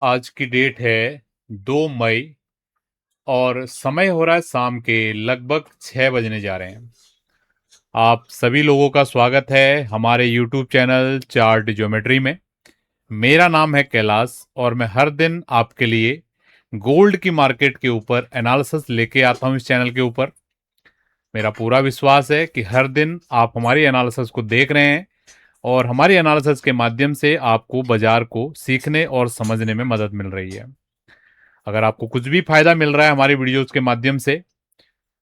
आज की डेट है 2 मई और समय हो रहा है शाम के लगभग 6 बजने जा रहे हैं। आप सभी लोगों का स्वागत है हमारे YouTube चैनल चार्ट ज्योमेट्री में। मेरा नाम है कैलाश और मैं हर दिन आपके लिए गोल्ड की मार्केट के ऊपर एनालिसिस लेके आता हूं इस चैनल के ऊपर। मेरा पूरा विश्वास है कि हर दिन आप हमारी एनालिसिस को देख रहे हैं और हमारी एनालिसिस के माध्यम से आपको बाजार को सीखने और समझने में मदद मिल रही है। अगर आपको कुछ भी फायदा मिल रहा है हमारी वीडियोस के माध्यम से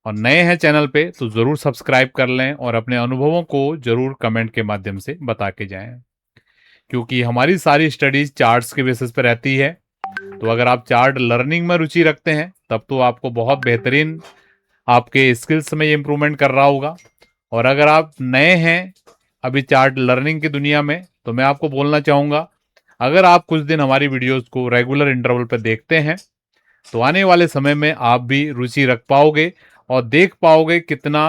और नए हैं चैनल पे तो ज़रूर सब्सक्राइब कर लें और अपने अनुभवों को ज़रूर कमेंट के माध्यम से बता के जाएं, क्योंकि हमारी सारी स्टडीज चार्ट्स के बेसिस पे रहती है। तो अगर आप चार्ट लर्निंग में रुचि रखते हैं तब तो आपको बहुत बेहतरीन आपके स्किल्स में ये इम्प्रूवमेंट कर रहा होगा। और अगर आप नए हैं अभी चार्ट लर्निंग की दुनिया में तो मैं आपको बोलना चाहूँगा, अगर आप कुछ दिन हमारी वीडियोस को रेगुलर इंटरवल पर देखते हैं तो आने वाले समय में आप भी रुचि रख पाओगे और देख पाओगे कितना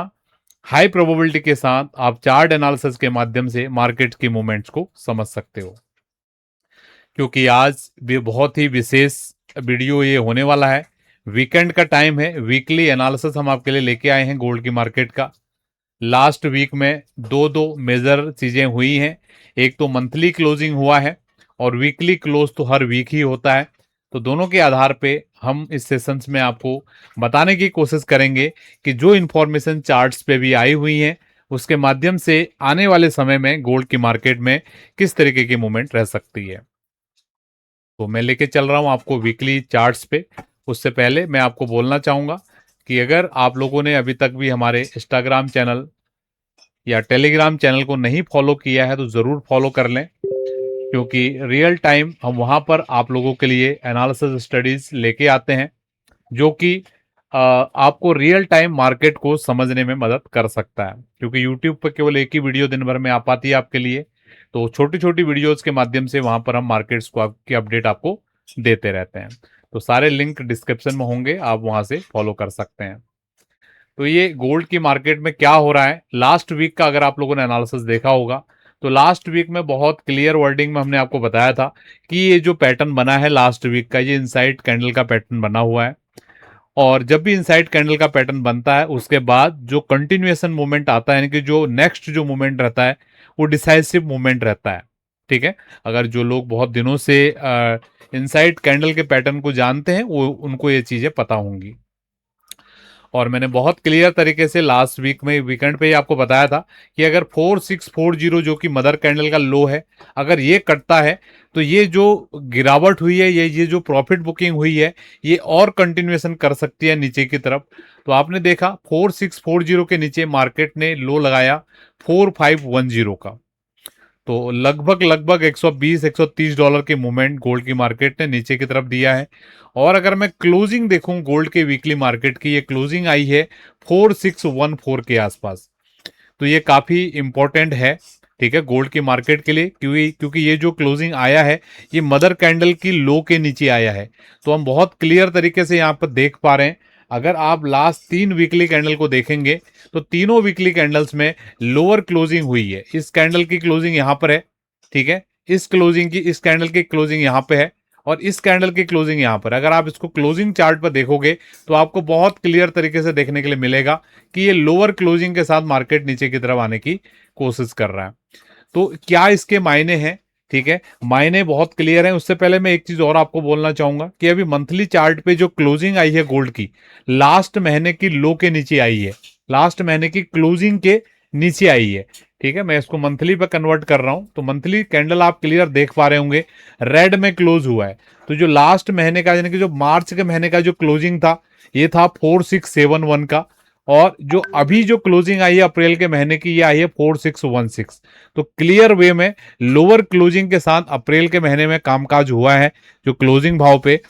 हाई प्रोबेबिलिटी के साथ आप चार्ट एनालिसिस के माध्यम से मार्केट की मूवमेंट्स को समझ सकते हो। क्योंकि आज भी बहुत ही विशेष वीडियो ये होने वाला है। वीकेंड का टाइम है, वीकली एनालिसिस हम आपके लिए लेके आए हैं गोल्ड की मार्केट का। लास्ट वीक में दो दो मेजर चीजें हुई हैं। एक तो मंथली क्लोजिंग हुआ है और वीकली क्लोज तो हर वीक ही होता है। तो दोनों के आधार पे हम इस सेशंस में आपको बताने की कोशिश करेंगे कि जो इन्फॉर्मेशन चार्ट्स पे भी आई हुई हैं उसके माध्यम से आने वाले समय में गोल्ड की मार्केट में किस तरीके की मूवमेंट रह सकती है। तो मैं लेके चल रहा हूं आपको वीकली चार्ट्स पे। उससे पहले मैं आपको बोलना चाहूंगा कि अगर आप लोगों ने अभी तक भी हमारे इंस्टाग्राम चैनल या टेलीग्राम चैनल को नहीं फॉलो किया है तो ज़रूर फॉलो कर लें, क्योंकि रियल टाइम हम वहाँ पर आप लोगों के लिए एनालिसिस स्टडीज़ लेके आते हैं जो कि आपको रियल टाइम मार्केट को समझने में मदद कर सकता है। क्योंकि यूट्यूब पर केवल एक ही वीडियो दिन भर में आ पाती है आपके लिए, तो छोटी छोटी वीडियोज़ के माध्यम से वहाँ पर हम मार्केट्स को आपकी अपडेट आपको देते रहते हैं। तो सारे लिंक डिस्क्रिप्शन में होंगे, आप वहाँ से फॉलो कर सकते हैं। तो ये गोल्ड की मार्केट में क्या हो रहा है, लास्ट वीक का अगर आप लोगों ने एनालिसिस देखा होगा तो लास्ट वीक में बहुत क्लियर वर्डिंग में हमने आपको बताया था कि ये जो पैटर्न बना है लास्ट वीक का, ये इनसाइड कैंडल का पैटर्न बना हुआ है। और जब भी इनसाइड कैंडल का पैटर्न बनता है उसके बाद जो कंटिन्यूएशन मूवमेंट आता है, यानी कि जो नेक्स्ट जो मूवमेंट रहता है वो डिसाइसिव मूवमेंट रहता है। ठीक है, अगर जो लोग बहुत दिनों से इनसाइड कैंडल के पैटर्न को जानते हैं वो उनको ये चीजें पता होंगी। और मैंने बहुत क्लियर तरीके से लास्ट वीक में वीकेंड पे ही आपको बताया था कि अगर 4640 जो कि मदर कैंडल का लो है, अगर ये कटता है तो ये जो गिरावट हुई है, ये जो प्रॉफिट बुकिंग हुई है, ये और कंटिन्यूएशन कर सकती है नीचे की तरफ। तो आपने देखा 4640 के नीचे मार्केट ने लो लगाया 4510 का। तो लगभग लगभग 120 130 डॉलर के मूवमेंट गोल्ड की मार्केट ने नीचे की तरफ दिया है। और अगर मैं क्लोजिंग देखूं गोल्ड के वीकली मार्केट की, ये क्लोजिंग आई है 4614 के आसपास। तो ये काफी इंपॉर्टेंट है, ठीक है, गोल्ड की मार्केट के लिए, क्योंकि क्योंकि ये जो क्लोजिंग आया है ये मदर कैंडल की लो के नीचे आया है। तो हम बहुत क्लियर तरीके से यहाँ पर देख पा रहे हैं। अगर आप लास्ट 3 वीकली कैंडल को देखेंगे तो तीनों वीकली कैंडल्स में लोअर क्लोजिंग हुई है। इस कैंडल की क्लोजिंग यहाँ पर है, ठीक है, इस कैंडल की क्लोजिंग यहाँ पे है और इस कैंडल की क्लोजिंग यहाँ पर। अगर आप इसको क्लोजिंग चार्ट पर देखोगे तो आपको बहुत क्लियर तरीके से देखने के लिए मिलेगा कि ये लोअर क्लोजिंग के साथ मार्केट नीचे की तरफ आने की कोशिश कर रहा है। तो क्या इसके मायने हैं, ठीक है, मायने बहुत क्लियर हैं। उससे पहले मैं एक चीज और आपको बोलना चाहूंगा कि अभी मंथली चार्ट पे जो क्लोजिंग आई है गोल्ड की, लास्ट महीने की लो के नीचे आई है, लास्ट महीने की क्लोजिंग के नीचे आई है। ठीक है, मैं इसको मंथली पे कन्वर्ट कर रहा हूं तो मंथली कैंडल आप क्लियर देख पा रहे होंगे, रेड में क्लोज हुआ है। तो जो लास्ट महीने का यानी कि जो मार्च के महीने का जो क्लोजिंग था ये था 4671 का, और जो अभी जो क्लोजिंग आई है अप्रैल के महीने की ये आई है 4616। तो क्लियर वे में लोअर क्लोजिंग के साथ अप्रैल के महीने में कामकाज हुआ है जो क्लोजिंग भाव पे।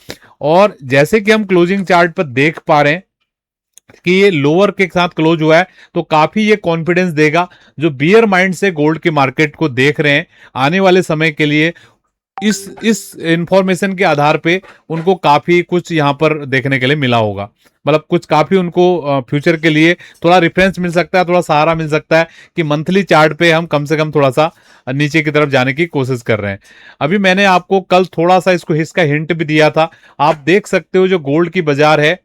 और जैसे कि हम क्लोजिंग चार्ट पर देख पा रहे हैं कि ये लोअर के साथ क्लोज हुआ है, तो काफी ये कॉन्फिडेंस देगा जो बियर माइंड से गोल्ड की मार्केट को देख रहे हैं आने वाले समय के लिए। इस इंफॉर्मेशन के आधार पे उनको काफी कुछ यहाँ पर देखने के लिए मिला होगा। मतलब कुछ काफी उनको फ्यूचर के लिए थोड़ा रेफरेंस मिल सकता है, थोड़ा सहारा मिल सकता है कि मंथली चार्ट पे हम कम से कम थोड़ा सा नीचे की तरफ जाने की कोशिश कर रहे हैं। अभी मैंने आपको कल थोड़ा सा इसका हिंट भी दिया था। आप देख सकते हो जो गोल्ड की बाजार है,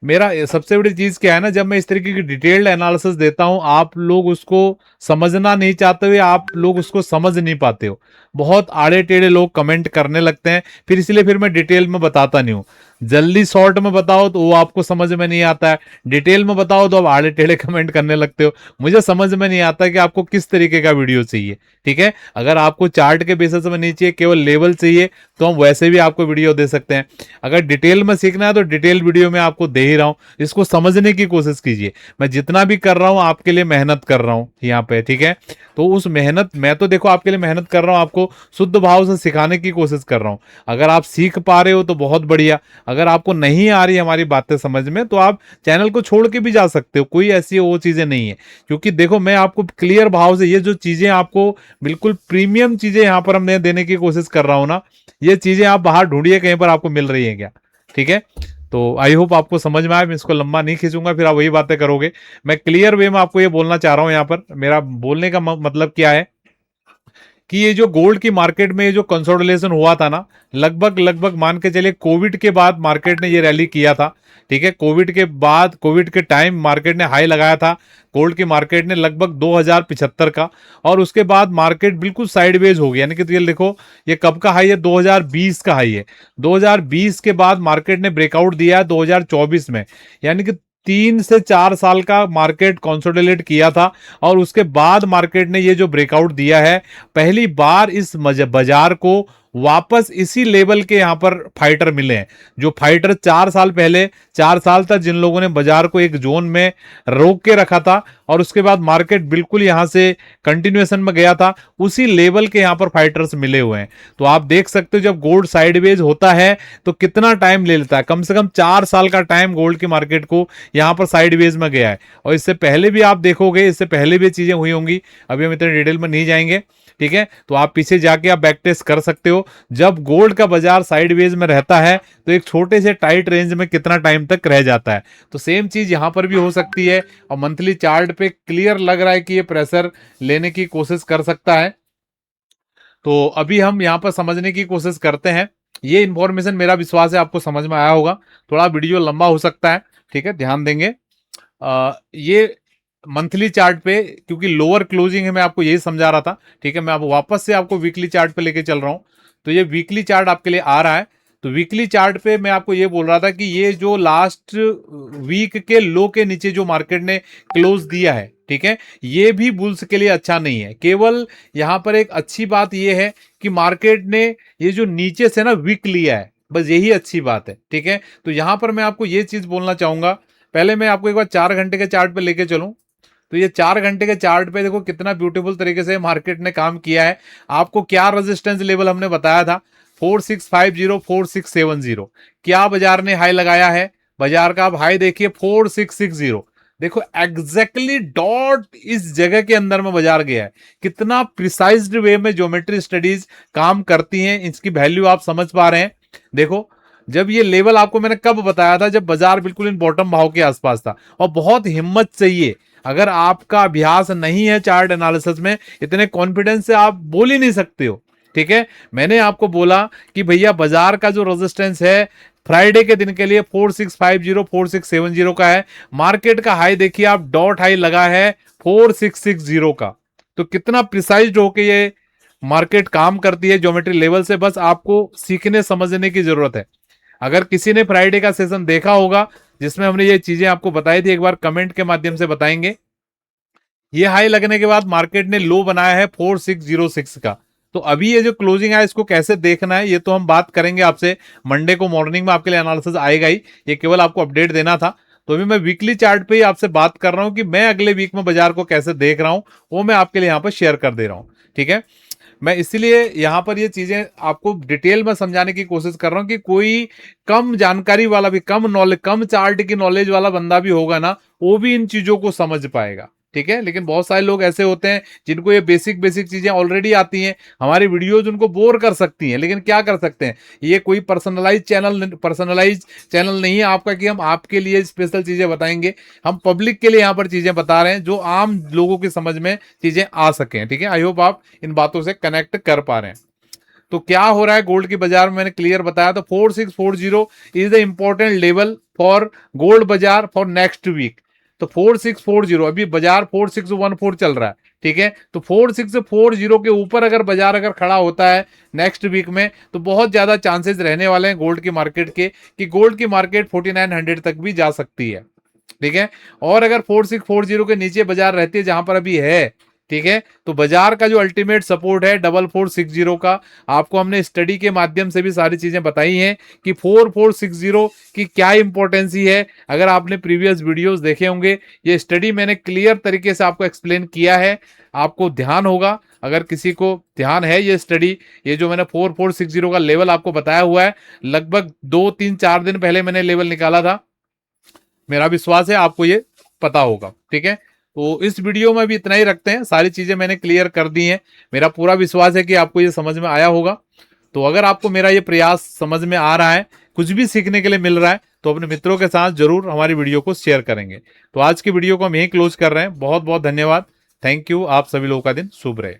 मेरा सबसे बड़ी चीज क्या है ना, जब मैं इस तरीके की डिटेल्ड एनालिसिस देता हूं, आप लोग उसको समझना नहीं चाहते हुए आप लोग उसको समझ नहीं पाते हो। बहुत आड़े टेढ़े लोग कमेंट करने लगते हैं, फिर इसलिए फिर मैं डिटेल में बताता नहीं हूँ। जल्दी शॉर्ट में बताओ तो वो आपको समझ में नहीं आता है, डिटेल में बताओ तो आप आड़े टेढ़े कमेंट करने लगते हो। मुझे समझ में नहीं आता कि आपको किस तरीके का वीडियो चाहिए। ठीक है, अगर आपको चार्ट के बेसिस में नहीं चाहिए, केवल लेवल चाहिए, तो हम वैसे भी आपको वीडियो दे सकते हैं। अगर डिटेल में सीखना है तो डिटेल वीडियो में आपको दे ही रहा हूं, इसको समझने की कोशिश कीजिए। मैं जितना भी कर रहा हूं आपके लिए मेहनत कर रहा हूं यहाँ पे। ठीक है, तो उस मेहनत, मैं तो देखो आपके लिए मेहनत कर रहा हूं, आपको शुद्ध भाव से सिखाने की कोशिश कर रहा हूं। अगर आप सीख पा रहे हो तो बहुत बढ़िया, अगर आपको नहीं आ रही हमारी बातें समझ में तो आप चैनल को छोड़ के भी जा सकते हो, कोई ऐसी वो चीजें नहीं है। क्योंकि देखो मैं आपको क्लियर भाव से ये जो चीजें आपको बिल्कुल प्रीमियम चीजें यहाँ पर हम देने की कोशिश कर रहा हूं ना, ये चीजें आप बाहर ढूंढिए कहीं पर आपको मिल रही है क्या। ठीक है, तो आई होप आपको समझ में आए। मैं इसको लंबा नहीं खींचूंगा, फिर आप वही बातें करोगे। मैं क्लियर वे में आपको ये बोलना चाह रहा हूं, यहाँ पर मेरा बोलने का मतलब क्या है कि ये जो गोल्ड की मार्केट में ये जो कंसोलिडेशन हुआ था ना, लगभग लगभग मान के चलिए कोविड के बाद मार्केट ने ये रैली किया था। ठीक है, कोविड के बाद, कोविड के टाइम मार्केट ने हाई लगाया था गोल्ड की मार्केट ने लगभग 2075 का, और उसके बाद मार्केट बिल्कुल साइडवेज हो गया। यानी कि तो ये देखो, ये कब का हाई है, 2020 का हाई है। 2020 के बाद मार्केट ने ब्रेकआउट दिया है 2024 में। यानी कि 3 से 4 साल का मार्केट कंसोलिडेट किया था, और उसके बाद मार्केट ने ये जो ब्रेकआउट दिया है, पहली बार इस बाजार को वापस इसी लेवल के यहां पर फाइटर मिले हैं। जो फाइटर 4 साल पहले, 4 साल तक जिन लोगों ने बाजार को एक जोन में रोक के रखा था और उसके बाद मार्केट बिल्कुल यहां से कंटिन्यूएशन में गया था, उसी लेवल के यहां पर फाइटर्स मिले हुए हैं। तो आप देख सकते हो जब गोल्ड साइडवेज होता है तो कितना टाइम ले लेता है, कम से कम 4 साल का टाइम गोल्ड की मार्केट को यहां पर साइडवेज में गया है। और इससे पहले भी आप देखोगे, इससे पहले भी चीजें हुई होंगी, अभी हम इतने डिटेल में नहीं जाएंगे। ठीक है, तो आप पीछे जाके आप बैक टेस्ट कर सकते हो। जब गोल्ड का बाजार साइडवेज में रहता है तो एक छोटे से टाइट रेंज में कितना टाइम तक रह जाता है, तो सेम चीज यहां पर भी हो सकती है। और मंथली चार्ट पे क्लियर लग रहा है कि ये प्रेशर लेने की कोशिश कर सकता है। तो अभी हम यहां पर समझने की कोशिश करते हैं। ये इंफॉर्मेशन मेरा विश्वास है आपको समझ में आया होगा। थोड़ा वीडियो लंबा हो सकता है, ठीक है, ध्यान देंगे। ये मंथली चार्ट पे क्योंकि लोअर क्लोजिंग है, मैं आपको यही समझा रहा था। ठीक है, मैं अब वापस से आपको वीकली चार्ट पे लेके चल रहा हूं। तो ये वीकली चार्ट आपके लिए आ रहा है। तो वीकली चार्ट पे मैं आपको ये बोल रहा था कि ये जो लास्ट वीक के लो के नीचे जो मार्केट ने क्लोज दिया है, ठीक है, ये भी बुल्स के लिए अच्छा नहीं है। केवल यहां पर एक अच्छी बात ये है कि मार्केट ने ये जो नीचे से ना वीक लिया है, बस यही अच्छी बात है। ठीक है, तो यहां पर मैं आपको ये चीज बोलना चाहूंगा। पहले मैं आपको एक बार 4 घंटे के चार्ट पे लेके चलूं। तो ये 4 घंटे के चार्ट पे देखो कितना ब्यूटीफुल तरीके से मार्केट ने काम किया है। आपको क्या रेजिस्टेंस लेवल हमने बताया था, 4650 4670। क्या बाजार ने हाई लगाया है, बाजार का आप हाई देखिए 4660। देखो एग्जैक्टली डॉट इस जगह के अंदर में बाजार गया है। कितना प्रिसाइज्ड वे में ज्योमेट्री स्टडीज काम करती हैं, इसकी वैल्यू आप समझ पा रहे हैं। देखो जब ये लेवल आपको मैंने कब बताया था, जब बाजार बिल्कुल इन बॉटम भाव के आसपास था। और बहुत हिम्मत चाहिए, अगर आपका अभ्यास नहीं है चार्ट एनालिसिस में, इतने कॉन्फिडेंस से आप बोल ही नहीं सकते हो। ठीक है, मैंने आपको बोला कि भैया बाजार का जो रेजिस्टेंस है फ्राइडे के दिन के लिए 4650 4670 का है। मार्केट का हाई देखिए आप, डॉट हाई लगा है 4660 का। तो कितना प्रिसाइज्ड होके ये मार्केट काम करती है ज्योमेट्री लेवल से, बस आपको सीखने समझने की जरूरत है। अगर किसी ने फ्राइडे का सेशन देखा होगा जिसमें हमने ये चीजें आपको बताई थी, एक बार कमेंट के माध्यम से बताएंगे। ये हाई लगने के बाद मार्केट ने लो बनाया है 4606 का। तो अभी ये जो क्लोजिंग है इसको कैसे देखना है ये तो हम बात करेंगे आपसे मंडे को मॉर्निंग में, आपके लिए एनालिसिस आएगा ही। ये केवल आपको अपडेट देना था। तो अभी मैं वीकली चार्ट पे ही आपसे बात कर रहा हूं कि मैं अगले वीक में बाजार को कैसे देख रहा हूं, वो मैं आपके लिए यहां पर शेयर कर दे रहा हूं। ठीक है, मैं इसीलिए यहां पर ये चीजें आपको डिटेल में समझाने की कोशिश कर रहा हूं कि कोई कम जानकारी वाला भी, कम नॉलेज, कम चार्ट की नॉलेज वाला बंदा भी होगा ना, वो भी इन चीजों को समझ पाएगा। ठीक है। लेकिन बहुत सारे लोग ऐसे होते हैं जिनको ये बेसिक बेसिक चीजें ऑलरेडी आती हैं, हमारी वीडियोज उनको बोर कर सकती हैं, लेकिन क्या कर सकते हैं, ये कोई पर्सनलाइज चैनल नहीं है आपका कि हम आपके लिए स्पेशल चीजें बताएंगे। हम पब्लिक के लिए यहाँ पर चीजें बता रहे हैं जो आम लोगों की समझ में चीजें आ सकें। ठीक है, आई होप आप इन बातों से कनेक्ट कर पा रहे हैं। तो क्या हो रहा है गोल्ड की बाजार में, मैंने क्लियर बताया। तो 4640 is the important level for gold बाजार फॉर नेक्स्ट वीक। तो 4640, अभी बाजार 4614 चल रहा है, ठीक है। तो 4640 के ऊपर अगर बाजार अगर खड़ा होता है नेक्स्ट वीक में, तो बहुत ज्यादा चांसेस रहने वाले हैं गोल्ड की मार्केट के कि गोल्ड की मार्केट 4900 तक भी जा सकती है, ठीक है। और अगर 4640 के नीचे बाजार रहती है जहां पर अभी है, ठीक है, तो बाजार का जो अल्टीमेट सपोर्ट है 4460 का, आपको हमने स्टडी के माध्यम से भी सारी चीजें बताई हैं कि 4460 की क्या इंपॉर्टेंसी है। अगर आपने प्रीवियस वीडियोस देखे होंगे, ये स्टडी मैंने क्लियर तरीके से आपको एक्सप्लेन किया है, आपको ध्यान होगा। अगर किसी को ध्यान है ये स्टडी, ये जो मैंने 4460 का लेवल आपको बताया हुआ है, लगभग 2 3 4 दिन पहले मैंने लेवल निकाला था, मेरा विश्वास है आपको ये पता होगा, ठीक है। तो इस वीडियो में भी इतना ही रखते हैं, सारी चीजें मैंने क्लियर कर दी हैं। मेरा पूरा विश्वास है कि आपको ये समझ में आया होगा। तो अगर आपको मेरा ये प्रयास समझ में आ रहा है, कुछ भी सीखने के लिए मिल रहा है, तो अपने मित्रों के साथ जरूर हमारी वीडियो को शेयर करेंगे। तो आज की वीडियो को हम यहीं क्लोज कर रहे हैं। बहुत बहुत धन्यवाद, थैंक यू। आप सभी लोगों का दिन शुभ रहे।